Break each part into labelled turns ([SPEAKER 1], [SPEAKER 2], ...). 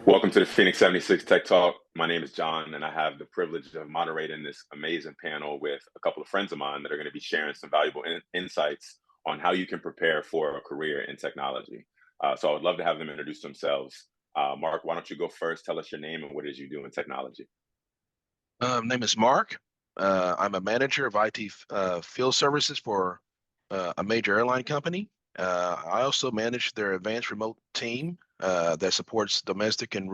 [SPEAKER 1] Welcome to the Phoenix 76 Tech Talk. My name is John, and I have the privilege of moderating this amazing panel with a couple of friends of mine that are going to be sharing some valuable insights on how you can prepare for a career in technology. So I would love to have them introduce themselves. Mark, why don't you go first? Tell us your name and what it is you do in technology.
[SPEAKER 2] Name is Mark. I'm a manager of IT field services for a major airline company. I also manage their advanced remote team that supports domestic and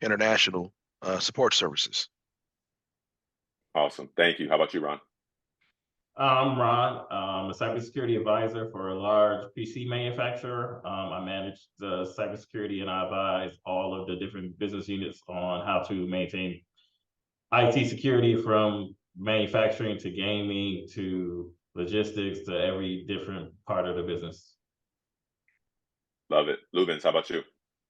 [SPEAKER 2] international support services.
[SPEAKER 1] Awesome. Thank you. How about you, Ron?
[SPEAKER 3] I'm Ron. I'm a cybersecurity advisor for a large PC manufacturer. I manage the cybersecurity and I advise all of the different business units on how to maintain IT security from manufacturing to gaming to logistics to every different part of the business.
[SPEAKER 1] Love it. Lubens, how about you?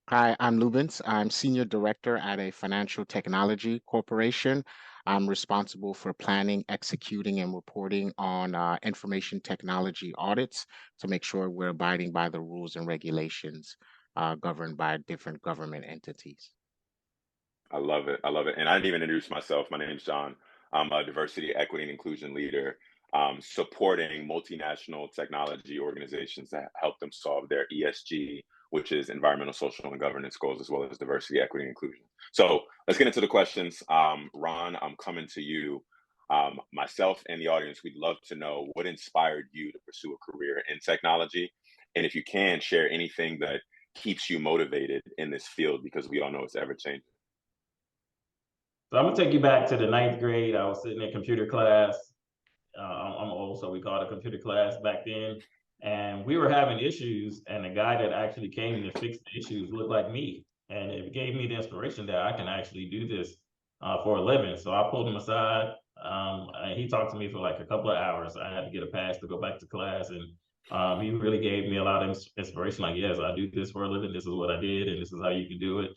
[SPEAKER 4] Hi, I'm Lubens. I'm Senior Director at a financial technology corporation. I'm responsible for planning, executing, and reporting on information technology audits to make sure we're abiding by the rules and regulations governed by different government entities.
[SPEAKER 1] I love it. I love it. And I didn't even introduce myself. My name is John. I'm a diversity, equity, and inclusion leader, supporting multinational technology organizations to help them solve their ESG, which is environmental, social, and governance goals, as well as diversity, equity, and inclusion. So let's get into the questions. Ron, I'm coming to you. Myself and the audience, we'd love to know what inspired you to pursue a career in technology. And if you can, share anything that keeps you motivated in this field, because we all know it's ever changing.
[SPEAKER 3] So I'm gonna take you back to the ninth grade. I was sitting in computer class. I'm old, so we called it computer class back then. And we were having issues, and the guy that actually came to fix the issues looked like me. And it gave me the inspiration that I can actually do this for a living. So I pulled him aside. And he talked to me for like a couple of hours. I had to get a pass to go back to class. And he really gave me a lot of inspiration. Like, yes, I do this for a living. This is what I did, and this is how you can do it.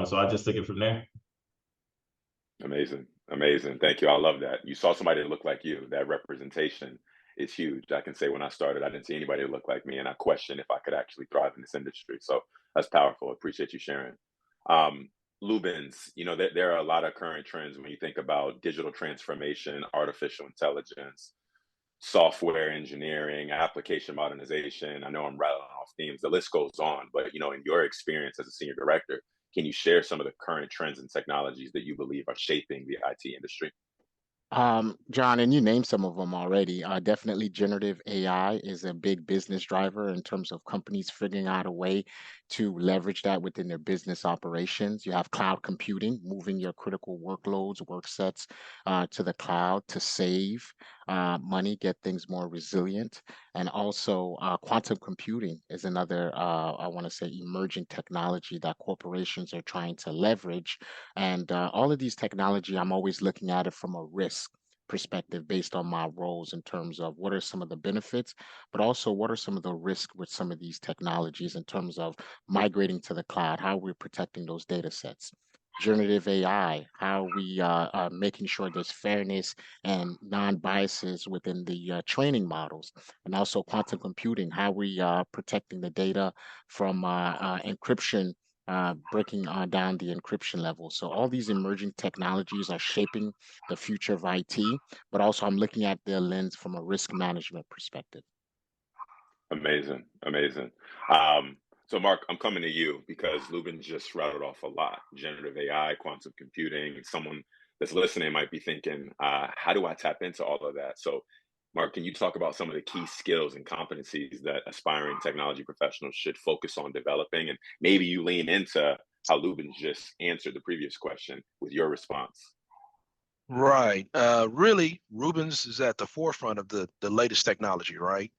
[SPEAKER 3] So I just took it from there.
[SPEAKER 1] Amazing. Amazing. Thank you. I love that. You saw somebody that looked like you. That representation is huge. I can say when I started, I didn't see anybody that looked like me, and I questioned if I could actually thrive in this industry. So that's powerful. Appreciate you sharing. Lubens, there are a lot of current trends when you think about digital transformation, artificial intelligence, software engineering, application modernization. I know I'm rattling off themes. The list goes on, but in your experience as a senior director, can you share some of the current trends and technologies that you believe are shaping the IT industry?
[SPEAKER 4] John, and you named some of them already. Definitely generative AI is a big business driver in terms of companies figuring out a way to leverage that within their business operations. You have cloud computing, moving your critical workloads, work sets to the cloud to save money, get things more resilient. And also quantum computing is another, I want to say, emerging technology that corporations are trying to leverage. And all of these technology, I'm always looking at it from a risk perspective based on my roles in terms of what are some of the benefits, but also what are some of the risks with some of these technologies in terms of migrating to the cloud, how we're protecting those data sets. Generative AI, how we are making sure there's fairness and non-biases within the training models, and also quantum computing, how we are protecting the data from encryption, breaking down the encryption level. So all these emerging technologies are shaping the future of IT, but also I'm looking at their lens from a risk management perspective.
[SPEAKER 1] Amazing, amazing. So Mark, I'm coming to you because Lubin just rattled off a lot. Generative AI, quantum computing. Someone that's listening might be thinking, how do I tap into all of that? So Mark, can you talk about some of the key skills and competencies that aspiring technology professionals should focus on developing? And maybe you lean into how Lubin just answered the previous question with your response.
[SPEAKER 2] Right. Really, Rubens is at the forefront of the latest technology, right?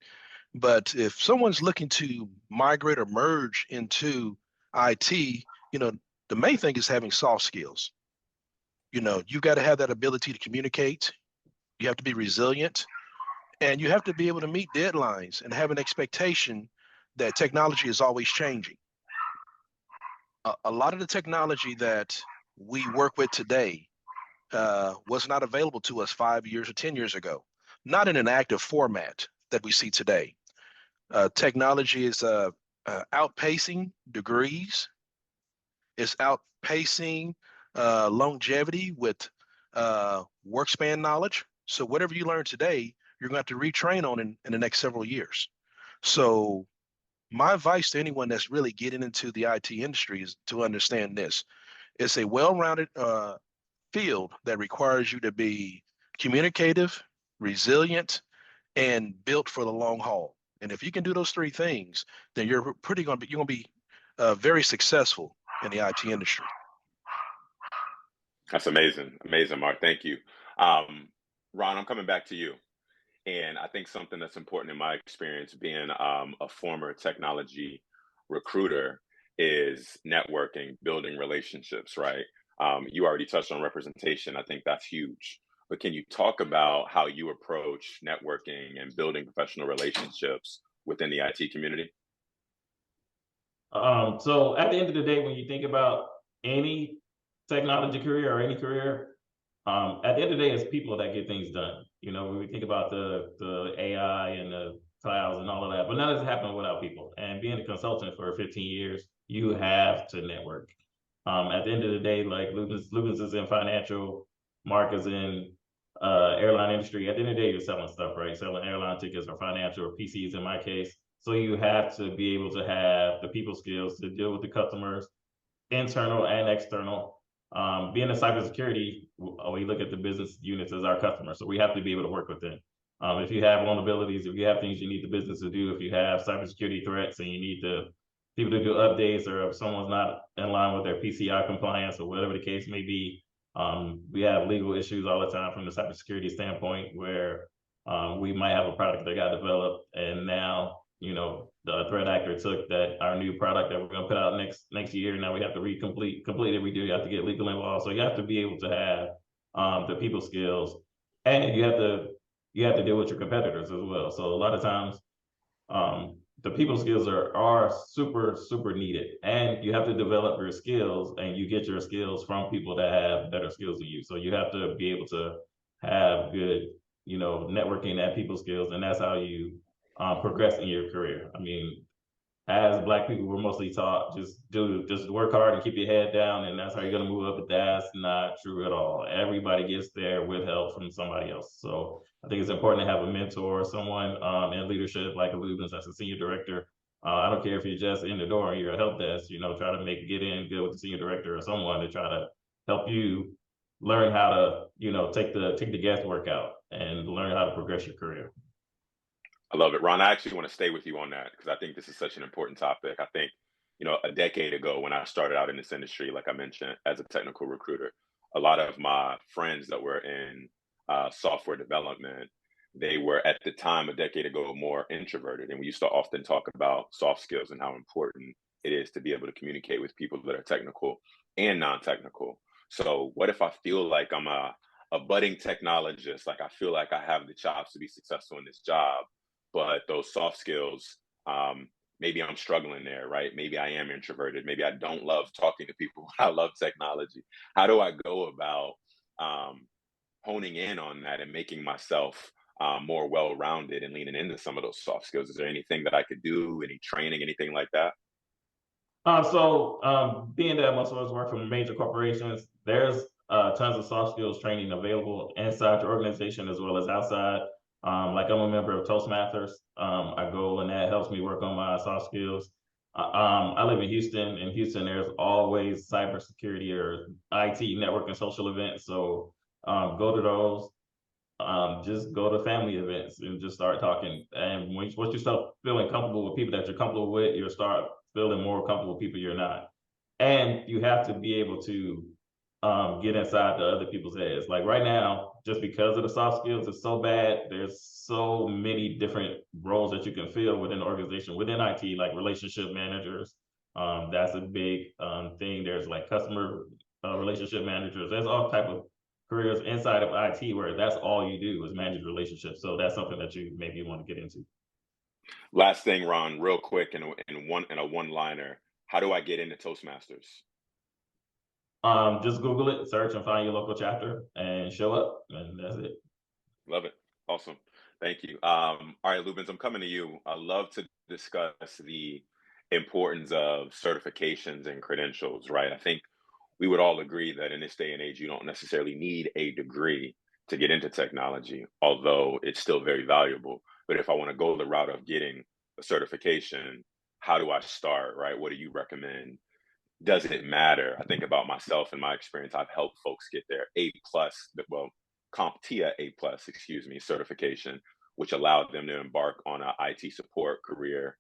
[SPEAKER 2] But if someone's looking to migrate or merge into IT, the main thing is having soft skills. You've got to have that ability to communicate. You have to be resilient. And you have to be able to meet deadlines and have an expectation that technology is always changing. A lot of the technology that we work with today was not available to us 5 years or 10 years ago, not in an active format that we see today. Technology is outpacing degrees. is outpacing longevity with workspan knowledge. So whatever you learn today, you're going to have to retrain on in the next several years. So my advice to anyone that's really getting into the IT industry is to understand this. It's a well-rounded field that requires you to be communicative, resilient, and built for the long haul. And if you can do those three things, then you're going to be very successful in the IT industry.
[SPEAKER 1] That's amazing. Amazing, Mark. Thank you. Ron, I'm coming back to you. And I think something that's important in my experience being a former technology recruiter is networking, building relationships, right? You already touched on representation. I think that's huge. But can you talk about how you approach networking and building professional relationships within the IT community?
[SPEAKER 3] So at the end of the day, when you think about any technology career or any career, at the end of the day, it's people that get things done. You know, when we think about the AI and the clouds and all of that, but none of this happening without people. And being a consultant for 15 years, you have to network. At the end of the day, like Lubens is in financial, Mark is in airline industry. At the end of the day, you're selling stuff, right? Selling airline tickets or financial or PCs in my case. So you have to be able to have the people skills to deal with the customers, internal and external. Being in cybersecurity, we look at the business units as our customers, so we have to be able to work with them. If you have vulnerabilities, if you have things you need the business to do, if you have cybersecurity threats and you need the people to do updates, or if someone's not in line with their PCI compliance or whatever the case may be, we have legal issues all the time from the cybersecurity standpoint where we might have a product that got developed and now the threat actor took that our new product that we're going to put out next year. Now we have to complete it. We do have to get legal involved. So you have to be able to have the people skills, and you have to deal with your competitors as well. So a lot of times, the people skills are super needed, and you have to develop your skills, and you get your skills from people that have better skills than you. So you have to be able to have good, networking and people skills, and that's how you progress in your career. I mean, as Black people, we're mostly taught just work hard and keep your head down, and that's how you're gonna move up. But that's not true at all. Everybody gets there with help from somebody else. So I think it's important to have a mentor, someone in leadership like a Lubens that's a senior director. I don't care if you're just in the door and you're a help desk, try to get in good with the senior director or someone to try to help you learn how to, take the guesswork out and learn how to progress your career.
[SPEAKER 1] I love it, Ron. I actually want to stay with you on that because I think this is such an important topic. I think, a decade ago when I started out in this industry, like I mentioned, as a technical recruiter, a lot of my friends that were in software development, they were at the time a decade ago more introverted. And we used to often talk about soft skills and how important it is to be able to communicate with people that are technical and non-technical. So what if I feel like I'm a budding technologist, like I feel like I have the chops to be successful in this job, but those soft skills, maybe I'm struggling there, right? Maybe I am introverted. Maybe I don't love talking to people. I love technology. How do I go about honing in on that and making myself more well-rounded and leaning into some of those soft skills? Is there anything that I could do, any training, anything like that?
[SPEAKER 3] Being that most of us work for major corporations, there's tons of soft skills training available inside your organization as well as outside. Like I'm a member of Toastmasters. I go and that helps me work on my soft skills. I live in Houston. In Houston, there's always cybersecurity or IT network and social events. So go to those. Just go to family events and just start talking. And once you start feeling comfortable with people that you're comfortable with, you'll start feeling more comfortable with people you're not. And you have to be able to get inside the other people's heads. Like right now, just because of the soft skills, it's so bad. There's so many different roles that you can fill within the organization, within IT, like relationship managers. That's a big thing. There's like customer relationship managers. There's all type of careers inside of IT where that's all you do is manage relationships. So that's something that you maybe want to get into.
[SPEAKER 1] Last thing, Ron, real quick, in a one-liner, how do I get into Toastmasters?
[SPEAKER 3] Just Google it, search and find your local chapter and show up, and that's it.
[SPEAKER 1] Love it. Awesome. Thank you. All right, Lubens, I'm coming to you. I love to discuss the importance of certifications and credentials, right? I think we would all agree that in this day and age, you don't necessarily need a degree to get into technology, although it's still very valuable. But if I want to go the route of getting a certification, how do I start, right? What do you recommend? Does it matter? I think about myself and my experience. I've helped folks get their A plus, well, CompTIA A plus, excuse me, certification, which allowed them to embark on an IT support career,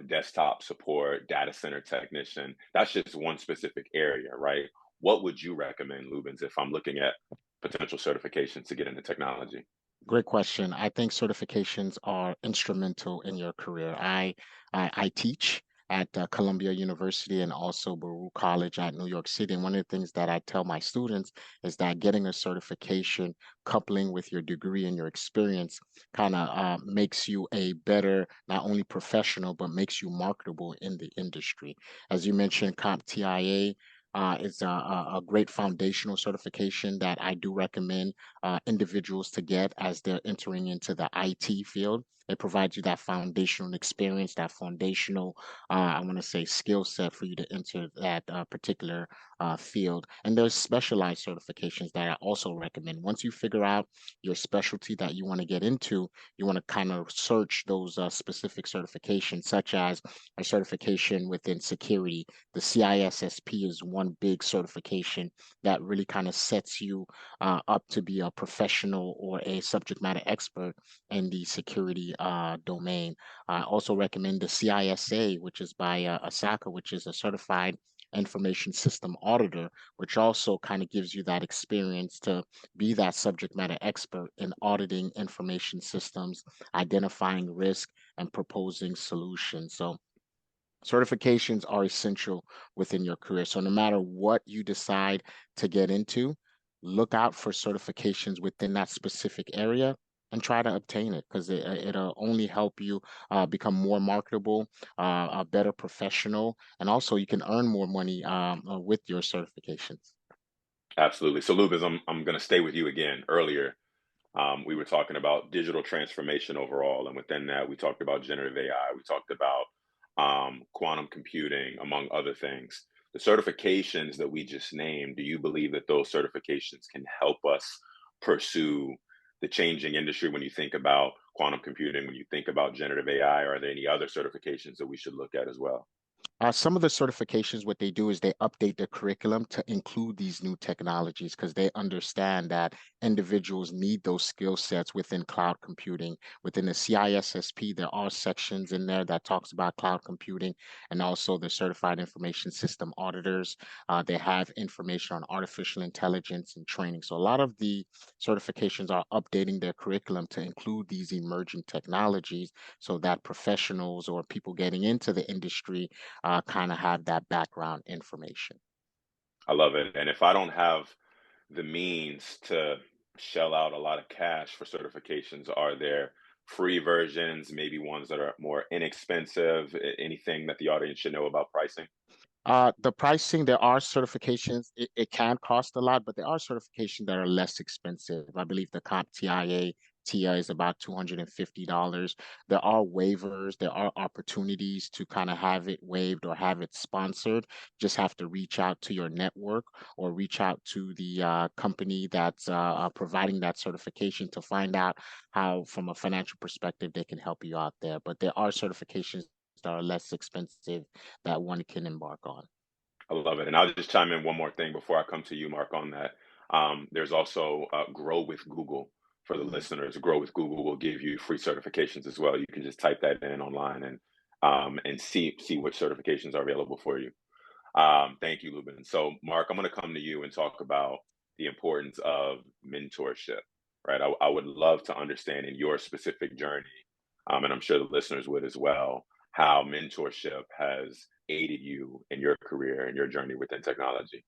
[SPEAKER 1] desktop support, data center technician. That's just one specific area, right? What would you recommend, Lubens, if I'm looking at potential certifications to get into technology?
[SPEAKER 4] Great question. I think certifications are instrumental in your career. I teach at Columbia University and also Baruch College at New York City. And one of the things that I tell my students is that getting a certification, coupling with your degree and your experience, kind of makes you a better, not only professional, but makes you marketable in the industry. As you mentioned, CompTIA. It's a great foundational certification that I do recommend individuals to get as they're entering into the IT field. It provides you that foundational experience, that foundational, I want to say, skill set for you to enter that particular field. And there's specialized certifications that I also recommend. Once you figure out your specialty that you want to get into, you want to kind of search those specific certifications, such as a certification within security. The CISSP is one big certification that really kind of sets you up to be a professional or a subject matter expert in the security domain. I also recommend the CISA, which is by Osaka, which is a certified information system auditor, which also kind of gives you that experience to be that subject matter expert in auditing information systems, identifying risk, and proposing solutions. So certifications are essential within your career. So no matter what you decide to get into, look out for certifications within that specific area and try to obtain it because it'll only help you become more marketable, a better professional, and also you can earn more money with your certifications.
[SPEAKER 1] Absolutely. So, Lubens, I'm going to stay with you again. Earlier, we were talking about digital transformation overall, and within that, we talked about generative AI. We talked about quantum computing, among other things. The certifications that we just named, do you believe that those certifications can help us pursue the changing industry when you think about quantum computing, when you think about generative AI? Are there any other certifications that we should look at as well?
[SPEAKER 4] Some of the certifications, what they do is they update the curriculum to include these new technologies because they understand that individuals need those skill sets within cloud computing. Within the CISSP, there are sections in there that talks about cloud computing and also the certified information system auditors. They have information on artificial intelligence and training. So a lot of the certifications are updating their curriculum to include these emerging technologies so that professionals or people getting into the industry kind of have that background information.
[SPEAKER 1] I love it. And if I don't have the means to shell out a lot of cash for certifications, are there free versions, maybe ones that are more inexpensive? Anything that the audience should know about pricing?
[SPEAKER 4] The pricing, there are certifications. It can cost a lot, but there are certifications that are less expensive. I believe the CompTIA TIA is about $250. There are waivers, there are opportunities to kind of have it waived or have it sponsored. Just have to reach out to your network or reach out to the company that's providing that certification to find out how, from a financial perspective, they can help you out there. But there are certifications that are less expensive that one can embark on.
[SPEAKER 1] I love it. And I'll just chime in one more thing before I come to you, Mark, on that. There's also Grow with Google for the
[SPEAKER 4] Mhm.
[SPEAKER 1] listeners. Grow with Google will give you free certifications as well. You can just type that in online and see what certifications are available for you. Thank you, Lubin. So, Mark, I'm going to come to you and talk about the importance of mentorship, right? I would love to understand in your specific journey, and I'm sure the listeners would as well, how mentorship has aided you in your career and your journey within technology.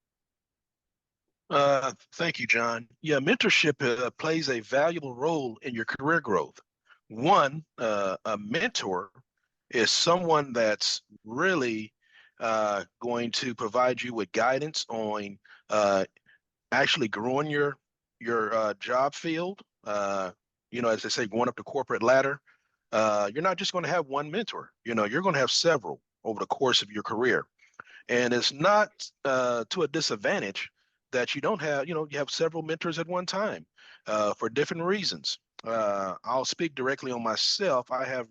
[SPEAKER 2] Thank you, John. Yeah, mentorship plays a valuable role in your career growth. One, a mentor is someone that's really going to provide you with guidance on actually growing your job field. As they say, going up the corporate ladder. You're not just going to have one mentor. You're going to have several over the course of your career. And it's not to a disadvantage that you don't have, you have several mentors at one time for different reasons. I'll speak directly on myself. I have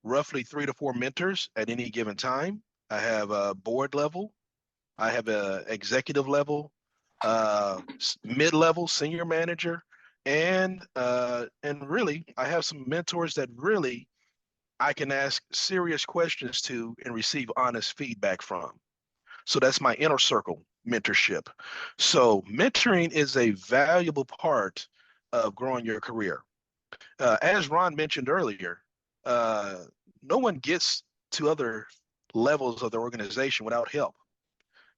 [SPEAKER 2] roughly 3 to 4 mentors at any given time. I have a board level, I have a executive level, mid-level, senior manager, and really I have some mentors that really I can ask serious questions to and receive honest feedback from. So that's my inner circle mentorship. So mentoring is a valuable part of growing your career. As Ron mentioned earlier, uh, no one gets to other levels of the organization without help.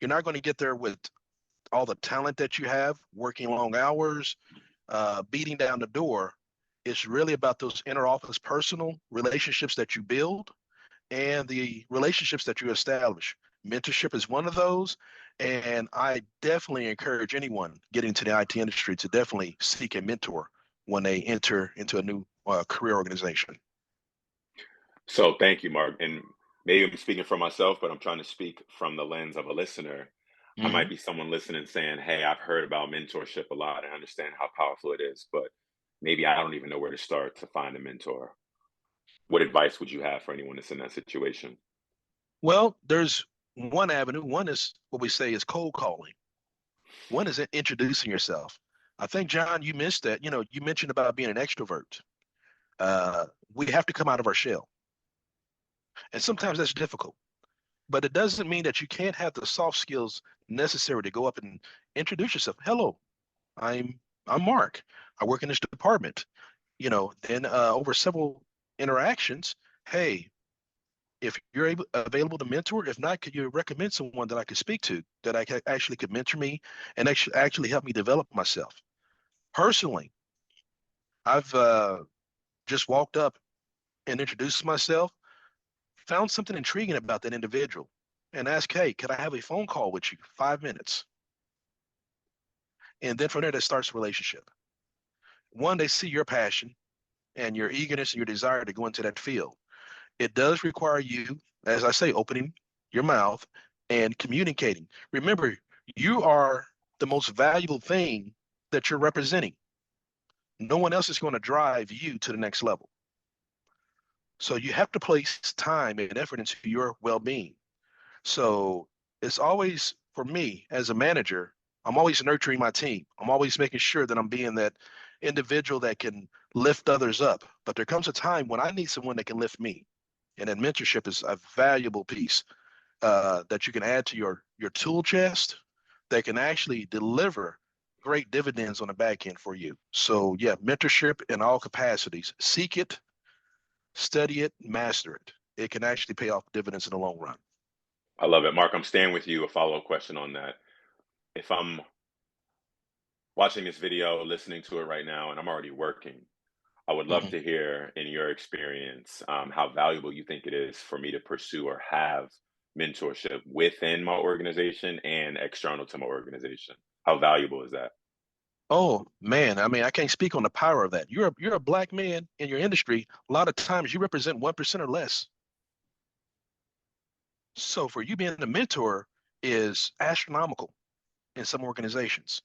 [SPEAKER 2] You're not going to get there with all the talent that you have, working long hours, beating down the door. It's really about those inner office personal relationships that you build and the relationships that you establish. Mentorship is one of those. And I definitely encourage anyone getting into the IT industry to definitely seek a mentor when they enter into a new career organization.
[SPEAKER 1] So thank you, Mark. And maybe I'm speaking for myself, but I'm trying to speak from the lens of a listener. I
[SPEAKER 2] Mm-hmm.
[SPEAKER 1] might be someone listening saying, hey, I've heard about mentorship a lot. I understand how powerful it is, but maybe I don't even know where to start to find a mentor. What advice would you have for anyone that's in that situation?
[SPEAKER 2] Well, there's one avenue. One is what we say is cold calling. One is introducing yourself. I think, John, you missed that. You mentioned about being an extrovert. We have to come out of our shell. And sometimes that's difficult, but it doesn't mean that you can't have the soft skills necessary to go up and introduce yourself. Hello, I'm I'm Mark. I work in this department. Then over several interactions, hey, if you're available to mentor, if not, could you recommend someone that I could speak to that actually could mentor me and actually help me develop myself? Personally, I've just walked up and introduced myself, found something intriguing about that individual, and asked, hey, could I have a phone call with you, 5 minutes? And then from there, that starts a relationship. One, they see your passion and your eagerness and your desire to go into that field. It does require you, as I say, opening your mouth and communicating. Remember, you are the most valuable thing that you're representing. No one else is going to drive you to the next level. So you have to place time and effort into your well-being. So it's always, for me as a manager, I'm always nurturing my team. I'm always making sure that I'm being that individual that can lift others up. But there comes a time when I need someone that can lift me. And that mentorship is a valuable piece that you can add to your tool chest that can actually deliver great dividends on the back end for you. So yeah, mentorship in all capacities. Seek it, study it, master it. It can actually pay off dividends in the long run.
[SPEAKER 1] I love it. Mark, I'm staying with you. A follow-up question on that. If I'm watching this video, listening to it right now, and I'm already working, I would love
[SPEAKER 2] Mhm.
[SPEAKER 1] to hear, in your experience, how valuable you think it is for me to pursue or have mentorship within my organization and external to my organization. How valuable is that?
[SPEAKER 2] Oh man, I mean, I can't speak on the power of that. You're a black man in your industry. A lot of times you represent 1% or less. So for you being a mentor is astronomical in some organizations.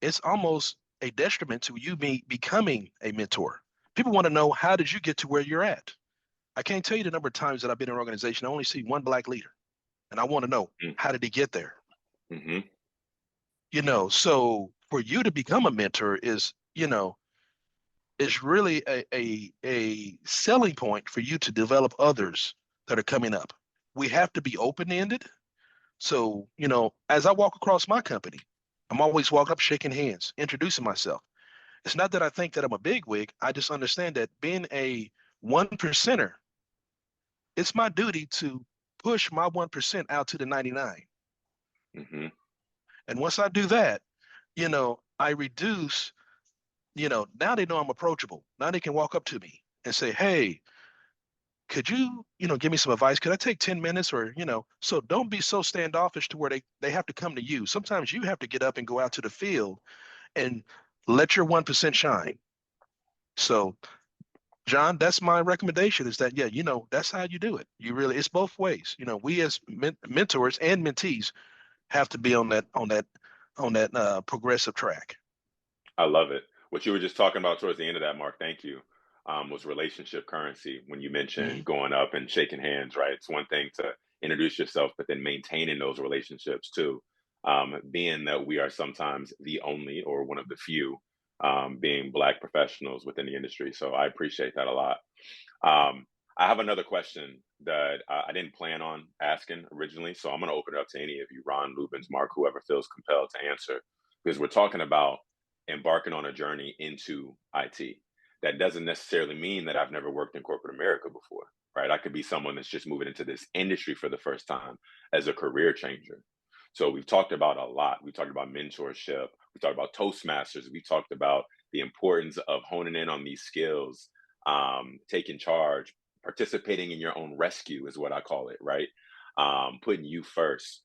[SPEAKER 2] It's almost a detriment to you becoming a mentor. People want to know, how did you get to where you're at? I can't tell you the number of times that I've been in an organization, I only see one black leader. And I want to know, how did he get there?
[SPEAKER 1] Mm-hmm.
[SPEAKER 2] So for you to become a mentor is really a selling point for you to develop others that are coming up. We have to be open-ended. So, as I walk across my company, I'm always walking up, shaking hands, introducing myself. It's not that I think that I'm a bigwig. I just understand that being a 1%er, it's my duty to push my 1% out to the 99.
[SPEAKER 1] Mm-hmm.
[SPEAKER 2] And once I do that, I reduce, now they know I'm approachable. Now they can walk up to me and say, hey, could you, give me some advice? Could I take 10 minutes or, so don't be so standoffish to where they have to come to you. Sometimes you have to get up and go out to the field and let your 1% shine. So John, that's my recommendation is that, yeah, that's how you do it. It's both ways. We as mentors and mentees have to be on that progressive track.
[SPEAKER 1] I love it. What you were just talking about towards the end of that, Mark, thank you, was relationship currency. When you
[SPEAKER 2] Mhm.
[SPEAKER 1] mentioned going up and shaking hands, right? It's one thing to introduce yourself, but then maintaining those relationships too. Being that we are sometimes the only or one of the few being Black professionals within the industry. So I appreciate that a lot. I have another question that I didn't plan on asking originally. So I'm going to open it up to any of you, Ron, Lubens, Mark, whoever feels compelled to answer, because we're talking about embarking on a journey into IT. That doesn't necessarily mean that I've never worked in corporate America before, right? I could be someone that's just moving into this industry for the first time as a career changer. So we've talked about a lot. We talked about mentorship. We talked about Toastmasters. We talked about the importance of honing in on these skills, taking charge, participating in your own rescue is what I call it, right? Putting you first.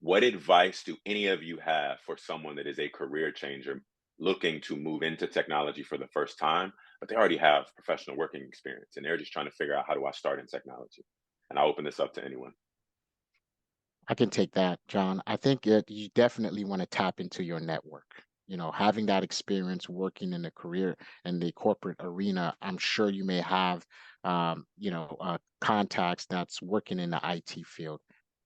[SPEAKER 1] What advice do any of you have for someone that is a career changer looking to move into technology for the first time, but they already have professional working experience and they're just trying to figure out how do I start in technology? And I'll open this up to anyone.
[SPEAKER 4] I can take that, John. I think that you definitely want to tap into your network. Having that experience working in a career in the corporate arena, I'm sure you may have, contacts that's working in the IT field.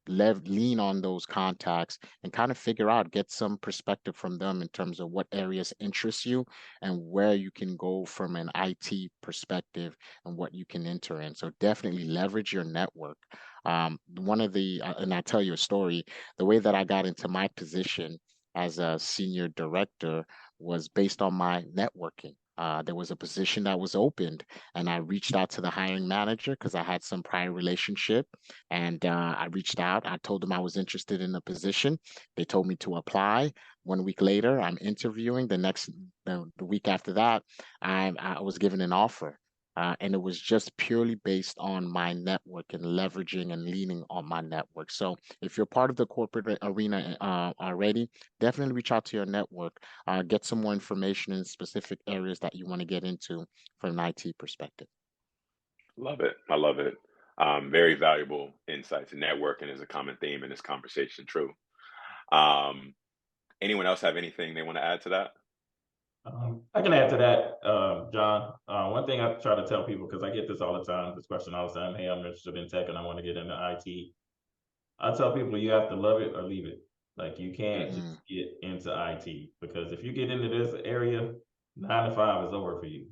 [SPEAKER 4] Lean on those contacts and kind of figure out, get some perspective from them in terms of what areas interest you and where you can go from an IT perspective and what you can enter in. So definitely leverage your network. And I'll tell you a story. The way that I got into my position as a senior director was based on my networking. There was a position that was opened, and I reached out to the hiring manager because I had some prior relationship. And I reached out. I told them I was interested in the position. They told me to apply. 1 week later, I'm interviewing. The week after that, I was given an offer. And it was just purely based on my network and leveraging and leaning on my network. So if you're part of the corporate arena already, definitely reach out to your network, get some more information in specific areas that you want to get into from an IT perspective.
[SPEAKER 1] Love it. I love it. Very valuable insights. Networking is a common theme in this conversation. True. Um, Anyone else have anything they want to add to that?
[SPEAKER 3] I can add to that, John. One thing I try to tell people, because I get this all the time, this question all the time, hey, I'm interested in tech and I want to get into IT. I tell people you have to love it or leave it. Like you can't
[SPEAKER 1] Mm,
[SPEAKER 3] just
[SPEAKER 4] Mm,
[SPEAKER 3] get into IT because if you get into this area, 9 to 5 is over for you.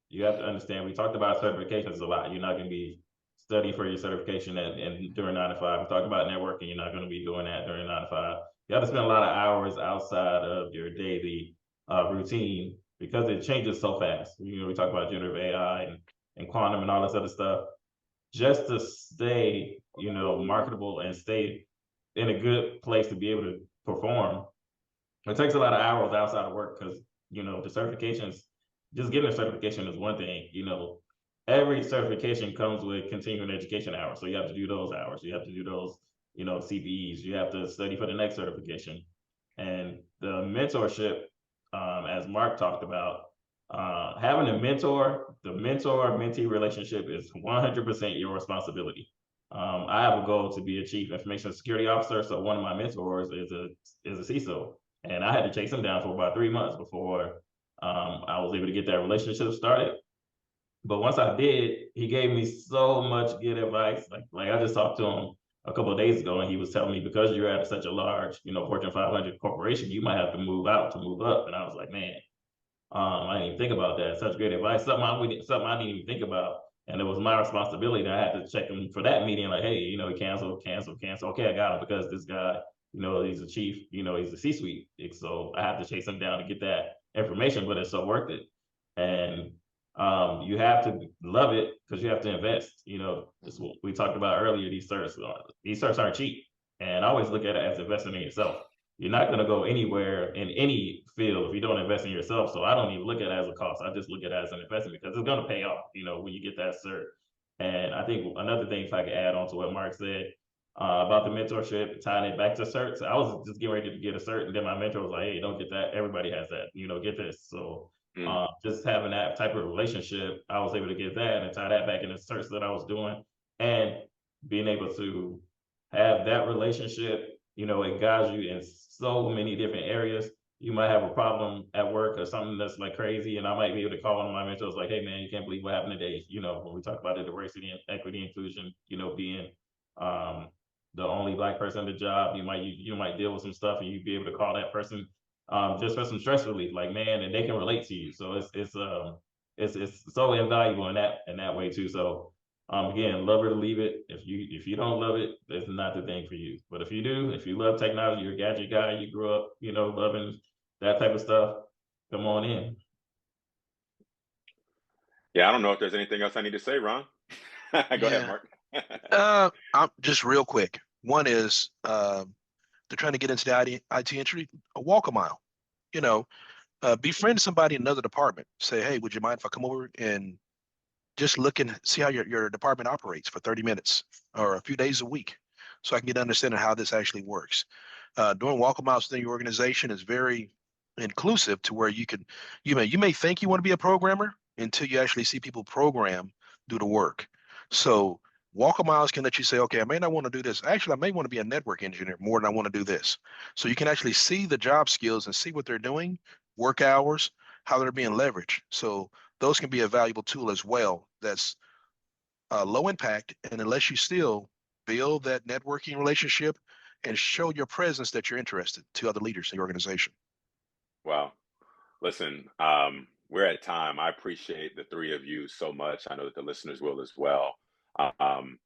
[SPEAKER 3] You have to understand, we talked about certifications a lot. You're not going to be studying for your certification and during 9 to 5. We talked about networking. You're not going to be doing that during 9 to 5. You have to spend a lot of hours outside of your daily routine because it changes so fast. We talk about generative AI and quantum and all this other stuff. Just to stay, marketable and stay in a good place to be able to perform, it takes a lot of hours outside of work because the certifications, just getting a certification is one thing. Every certification comes with continuing education hours, so you have to do those hours. You have to do those, CPEs. You have to study for the next certification, and the mentorship, as Mark talked about, having a mentor, the mentor-mentee relationship is 100% your responsibility. I have a goal to be a chief information security officer, so one of my mentors is a CISO, and I had to chase him down for about 3 months before I was able to get that relationship started. But once I did, he gave me so much good advice. Like I just talked to him a couple of days ago, and he was telling me because you're at such a large, Fortune 500 corporation, you might have to move out to move up. And I was like, man, I didn't even think about that. Such great advice. Something I didn't even think about. And it was my responsibility. I had to check him for that meeting. Like, hey, cancel. Okay, I got him because this guy, he's a chief. He's a C-suite. So I have to chase him down to get that information. But it's so worth it. And you have to love it because you have to invest. It's what we talked about earlier. These certs aren't cheap. And I always look at it as investing in yourself. You're not going to go anywhere in any field if you don't invest in yourself. So I don't even look at it as a cost. I just look at it as an investment because it's going to pay off, when you get that cert. And I think another thing, if I could add on to what Mark said about the mentorship, tying it back to certs, I was just getting ready to get a cert, and then my mentor was like, "Hey, don't get that. Everybody has that. Get this." So Just having that type of relationship, I was able to get that and tie that back in the search that I was doing, and being able to have that relationship, it guides you in so many different areas. You might have a problem at work or something that's like crazy, and I might be able to call one of my mentors like, hey man, you can't believe what happened today. When we talk about the diversity and equity inclusion, being the only Black person on the job, you might deal with some stuff and you'd be able to call that person just for some stress relief, like man, and they can relate to you. So it's so invaluable in that way too. So again, love it or leave it. If you don't love it, it's not the thing for you. But if you do, if you love technology, you're a gadget guy, you grew up, loving that type of stuff, come on in.
[SPEAKER 1] Yeah, I don't know if there's anything else I need to say, Ron. Go ahead, Mark.
[SPEAKER 2] I'm just real quick. One is they're trying to get into the IT industry, walk a mile. Befriend somebody in another department. Say, hey, would you mind if I come over and just look and see how your department operates for 30 minutes or a few days a week, so I can get an understanding of how this actually works. Doing walk a miles within your organization is very inclusive to where you may think you want to be a programmer until you actually see people program, do the work. So walk a miles can let you say, okay, I may not want to do this. Actually, I may want to be a network engineer more than I want to do this. So you can actually see the job skills and see what they're doing, work hours, how they're being leveraged. So those can be a valuable tool as well. That's low impact, and unless you still build that networking relationship and show your presence that you're interested to other leaders in your organization.
[SPEAKER 1] Wow. Listen, we're at time. I appreciate the three of you so much. I know that the listeners will as well. Um,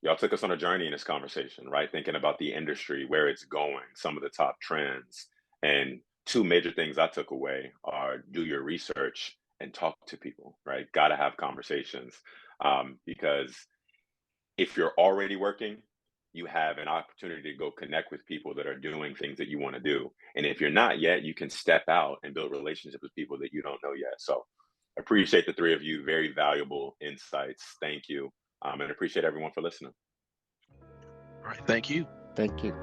[SPEAKER 1] y'all took us on a journey in this conversation, right? Thinking about the industry, where it's going, some of the top trends. And two major things I took away are do your research and talk to people, right? Got to have conversations, because if you're already working, you have an opportunity to go connect with people that are doing things that you want to do. And if you're not yet, you can step out and build relationships with people that you don't know yet. So appreciate the three of you. Very valuable insights. Thank you. And appreciate everyone for listening.
[SPEAKER 2] All right. Thank you.
[SPEAKER 4] Thank you.